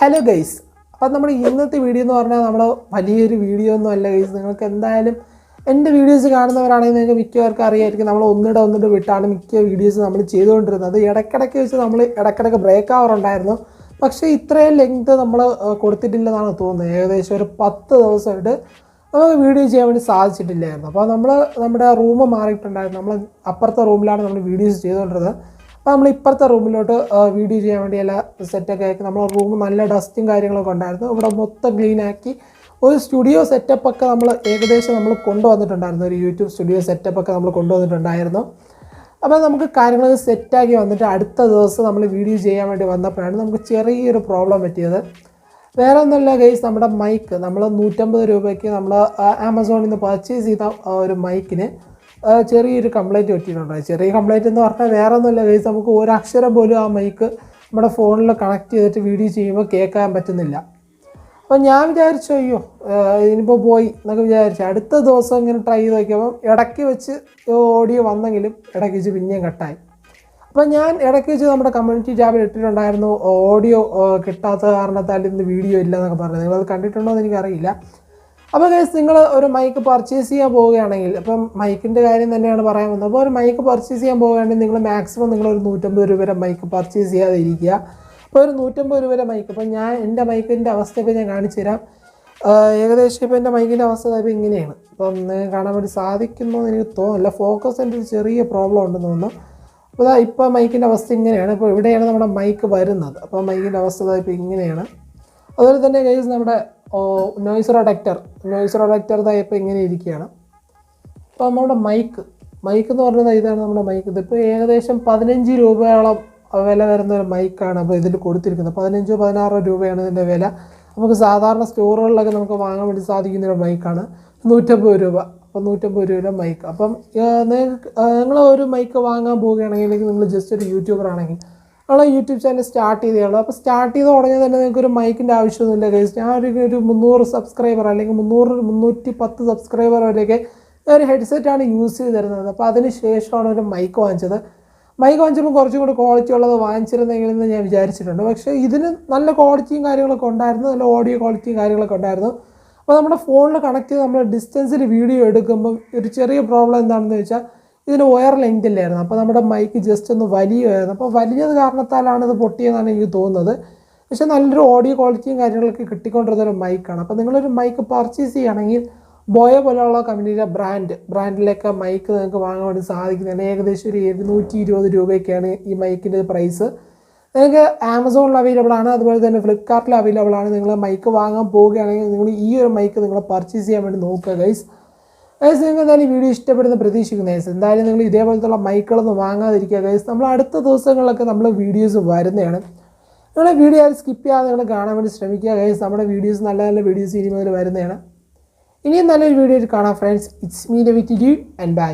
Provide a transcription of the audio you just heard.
Hello guys, അപ്പം നമ്മുടെ ഇന്നത്തെ വീഡിയോ എന്ന് പറഞ്ഞാൽ നമ്മൾ വലിയൊരു വീഡിയോ ഒന്നും അല്ല ഗൈസ്. നിങ്ങൾക്ക് എന്തായാലും എൻ്റെ വീഡിയോസ് കാണുന്നവരാണെങ്കിൽ നിങ്ങൾക്ക് മിക്കവർക്കും അറിയായിരിക്കും, നമ്മൾ ഒന്നിടെ വിട്ടാണ് മിക്ക വീഡിയോസ് നമ്മൾ ചെയ്തുകൊണ്ടിരുന്നത്. ഇടയ്ക്കിടയ്ക്ക് വെച്ച് നമ്മൾ ഇടയ്ക്കിടയ്ക്ക് ബ്രേക്ക് ആവാറുണ്ടായിരുന്നു. പക്ഷേ ഇത്രയും ലെങ്ത് നമ്മൾ കൊടുത്തിട്ടില്ലെന്നാണ് തോന്നുന്നത്. ഏകദേശം ഒരു 10 ദിവസമായിട്ട് നമുക്ക് വീഡിയോ ചെയ്യാൻ വേണ്ടി സാധിച്ചിട്ടില്ലായിരുന്നു. അപ്പോൾ നമ്മൾ നമ്മുടെ റൂം മാറിയിട്ടുണ്ടായിരുന്നു. നമ്മൾ അപ്പുറത്തെ റൂമിലാണ് നമ്മൾ വീഡിയോസ് ചെയ്തുകൊണ്ടിരുന്നത്. അപ്പോൾ നമ്മൾ ഇപ്പുറത്തെ റൂമിലോട്ട് വീഡിയോ ചെയ്യാൻ വേണ്ടി എല്ലാ സെറ്റൊക്കെ ആക്കി നമ്മൾ റൂം നല്ല ഡസ്റ്റും കാര്യങ്ങളൊക്കെ ഉണ്ടായിരുന്നു. ഇവിടെ മൊത്തം ക്ലീനാക്കി ഒരു സ്റ്റുഡിയോ സെറ്റപ്പൊക്കെ നമ്മൾ ഏകദേശം നമ്മൾ കൊണ്ടുവന്നിട്ടുണ്ടായിരുന്നു. ഒരു യൂട്യൂബ് സ്റ്റുഡിയോ സെറ്റപ്പൊക്കെ നമ്മൾ കൊണ്ടുവന്നിട്ടുണ്ടായിരുന്നു. അപ്പോൾ നമുക്ക് കാര്യങ്ങളൊക്കെ സെറ്റാക്കി വന്നിട്ട് അടുത്ത ദിവസം നമ്മൾ വീഡിയോ ചെയ്യാൻ വേണ്ടി വന്നപ്പോഴാണ് നമുക്ക് ചെറിയൊരു പ്രോബ്ലം പറ്റിയത്. വേറെ ഒന്നുമില്ല ഗൈസ്, നമ്മുടെ മൈക്ക് നമ്മൾ 150 രൂപയ്ക്ക് നമ്മൾ ആമസോണിൽ നിന്ന് പർച്ചേസ് ചെയ്ത ഒരു മൈക്കിന് ചെറിയൊരു കംപ്ലൈൻറ്റ് പറ്റിയിട്ടുണ്ട്. ചെറിയ കംപ്ലൈൻറ്റ് എന്ന് പറഞ്ഞാൽ വേറെ ഒന്നുമില്ല ഗൈസ്, നമുക്ക് ഒരക്ഷരം പോലും ആ മൈക്ക് നമ്മുടെ ഫോണിൽ കണക്ട് ചെയ്തിട്ട് വീഡിയോ ചെയ്യുമ്പോൾ കേൾക്കാൻ പറ്റുന്നില്ല. അപ്പോൾ ഞാൻ വിചാരിച്ചു അയ്യോ ഇതിനിപ്പോൾ പോയി എന്നൊക്കെ വിചാരിച്ചു. അടുത്ത ദിവസം ഇങ്ങനെ ട്രൈ ചെയ്ത് നോക്കിയപ്പം ഇടയ്ക്ക് വെച്ച് ഓഡിയോ വന്നെങ്കിലും ഇടയ്ക്ക് വെച്ച് പിന്നെയും കട്ടായി. അപ്പോൾ ഞാൻ ഇടയ്ക്ക് വെച്ച് നമ്മുടെ കമ്മ്യൂണിറ്റി ടാബിൽ ഇട്ടിട്ടുണ്ടായിരുന്നു ഓഡിയോ കിട്ടാത്ത കാരണത്താൽ ഇന്ന് വീഡിയോ ഇല്ല എന്നൊക്കെ പറഞ്ഞു. നിങ്ങളത് കണ്ടിട്ടുണ്ടോ എന്ന് എനിക്കറിയില്ല. അപ്പോൾ ഗൈസ്, നിങ്ങൾ ഒരു മൈക്ക് പർച്ചേസ് ചെയ്യാൻ പോവുകയാണെങ്കിൽ, അപ്പം മൈക്കിൻ്റെ കാര്യം തന്നെയാണ് പറയാൻ വന്നത്. അപ്പോൾ ഒരു മൈക്ക് പർച്ചേസ് ചെയ്യാൻ പോവുകയാണെങ്കിൽ നിങ്ങൾ മാക്സിമം നിങ്ങളൊരു 150 രൂപയുടെ മൈക്ക് പർച്ചേസ് ചെയ്യാതെ ഇരിക്കുക. അപ്പോൾ ഒരു 150 രൂപയുടെ മൈക്ക്, അപ്പോൾ ഞാൻ എൻ്റെ മൈക്കിൻ്റെ അവസ്ഥ ഇപ്പോൾ ഞാൻ കാണിച്ചു തരാം. ഏകദേശം ഇപ്പോൾ എൻ്റെ മൈക്കിൻ്റെ അവസ്ഥ ഇപ്പോൾ ഇങ്ങനെയാണ്. അപ്പം നിങ്ങൾക്ക് കാണാൻ വേണ്ടി സാധിക്കുന്നു എന്ന് എനിക്ക് തോന്നുന്നില്ല. ഫോക്കസിൻ്റെ ഒരു ചെറിയ പ്രോബ്ലം ഉണ്ടെന്ന് തോന്നുന്നു. അപ്പോൾ ഇപ്പോൾ മൈക്കിൻ്റെ അവസ്ഥ ഇങ്ങനെയാണ്. ഇപ്പോൾ ഇവിടെയാണ് നമ്മുടെ മൈക്ക് വരുന്നത്. അപ്പോൾ മൈക്കിൻ്റെ അവസ്ഥ ഇപ്പോൾ ഇങ്ങനെയാണ്. അതുപോലെ തന്നെ ഗൈസ്, നമ്മുടെ നോയ്സ് പ്രൊഡക്റ്റർ ഇപ്പോൾ ഇങ്ങനെ ഇരിക്കുകയാണ്. അപ്പോൾ നമ്മുടെ മൈക്ക് എന്ന് പറയുന്നത് ഇതാണ് നമ്മുടെ മൈക്ക്. ഇതിപ്പോൾ ഏകദേശം 15 രൂപയോളം വില വരുന്ന ഒരു മൈക്കാണ് അപ്പോൾ ഇതിൽ കൊടുത്തിരിക്കുന്നത്. 15-16 രൂപയാണ് ഇതിൻ്റെ വില. നമുക്ക് സാധാരണ സ്റ്റോറുകളിലൊക്കെ നമുക്ക് വാങ്ങാൻ വേണ്ടി സാധിക്കുന്ന ഒരു മൈക്കാണ്. 150 രൂപ. അപ്പോൾ 150 രൂപയുടെ മൈക്ക്. അപ്പം നിങ്ങൾ ഒരു മൈക്ക് വാങ്ങാൻ പോവുകയാണെങ്കിൽ, നിങ്ങൾ ജസ്റ്റ് ഒരു യൂട്യൂബർ ആണെങ്കിൽ നമ്മൾ യൂട്യൂബ് ചാനൽ സ്റ്റാർട്ട് ചെയ്തേയുള്ളൂ. അപ്പോൾ സ്റ്റാർട്ട് ചെയ്ത് തുടങ്ങിയാൽ തന്നെ നിങ്ങൾക്ക് ഒരു മൈക്കിൻ്റെ ആവശ്യമൊന്നുമില്ല ഗൈസ്. ഞാൻ ഒരു 300 സബ്സ്ക്രൈബർ അല്ലെങ്കിൽ 310 സബ്സ്ക്രൈബർ വരെയൊക്കെ ഒരു ഹെഡ്സെറ്റാണ് യൂസ് ചെയ്ത് തരുന്നത്. അപ്പോൾ അതിന് ശേഷമാണ് ഒരു മൈക്ക് വാങ്ങിച്ചത്. മൈക്ക് വാങ്ങിച്ചപ്പോൾ കുറച്ചും കൂടി ക്വാളിറ്റി ഉള്ളത് വാങ്ങിച്ചിരുന്നെങ്കിലെന്ന് ഞാൻ വിചാരിച്ചിട്ടുണ്ട്. പക്ഷേ ഇതിന് നല്ല ക്വാളിറ്റിയും കാര്യങ്ങളൊക്കെ ഉണ്ടായിരുന്നു, നല്ല ഓഡിയോ ക്വാളിറ്റിയും കാര്യങ്ങളൊക്കെ ഉണ്ടായിരുന്നു. അപ്പോൾ നമ്മുടെ ഫോണിൽ കണക്ട് ചെയ്ത് നമ്മൾ ഡിസ്റ്റൻസിൽ വീഡിയോ എടുക്കുമ്പം ഒരു ചെറിയ പ്രോബ്ലം എന്താണെന്ന് വെച്ചാൽ ഇതിന് വയർ ലെങ്ത് ഇല്ലായിരുന്നു. അപ്പോൾ നമ്മുടെ മൈക്ക് ജസ്റ്റ് ഒന്ന് വലിയമായിരുന്നു. അപ്പോൾ വലിയത് കാരണത്താലാണ് ഇത് പൊട്ടിയെന്നാണ് എനിക്ക് തോന്നുന്നത്. പക്ഷേ നല്ലൊരു ഓഡിയോ ക്വാളിറ്റിയും കാര്യങ്ങളൊക്കെ കിട്ടിക്കൊണ്ടിരുന്നൊരു മൈക്കാണ്. അപ്പോൾ നിങ്ങളൊരു മൈക്ക് പർച്ചേസ് ചെയ്യുകയാണെങ്കിൽ ബോയ പോലെയുള്ള കമ്പനിയുടെ ബ്രാൻഡിലൊക്കെ മൈക്ക് നിങ്ങൾക്ക് വാങ്ങാൻ വേണ്ടി സാധിക്കുന്നതാണ്. ഏകദേശം ഒരു 720 രൂപയൊക്കെയാണ് ഈ മൈക്കിൻ്റെ പ്രൈസ്. നിങ്ങൾക്ക് ആമസോണിൽ അവൈലബിൾ ആണ്, അതുപോലെ തന്നെ ഫ്ലിപ്കാർട്ടിൽ അവൈലബിൾ ആണ്. നിങ്ങൾ മൈക്ക് വാങ്ങാൻ പോവുകയാണെങ്കിൽ നിങ്ങൾ ഈ ഒരു മൈക്ക് നിങ്ങൾ പർച്ചേസ് ചെയ്യാൻ വേണ്ടി നോക്കുക ഗൈസ്. നിങ്ങൾക്ക് എന്തായാലും വീഡിയോ ഇഷ്ടപ്പെടുന്ന പ്രതീക്ഷിക്കുന്ന ഗൈസ്. എന്തായാലും നിങ്ങൾ ഇതേപോലത്തുള്ള മൈക്കുകളൊന്നും വാങ്ങാതിരിക്കുക ഗൈസ്. നമ്മൾ അടുത്ത ദിവസങ്ങളിലൊക്കെ നമ്മൾ വീഡിയോസ് വരുന്നതാണ്. നിങ്ങളെ വീഡിയോ ആരും സ്കിപ്പ് ചെയ്യാതെ നിങ്ങൾ കാണാൻ വേണ്ടി ശ്രമിക്കുക ഗൈസ്. നമ്മുടെ വീഡിയോസ് നല്ല വീഡിയോസ് ഇനി മുതൽ വരുന്നതാണ്. ഇനിയും നല്ലൊരു വീഡിയോ കാണാം friends. It's me Ravi and by.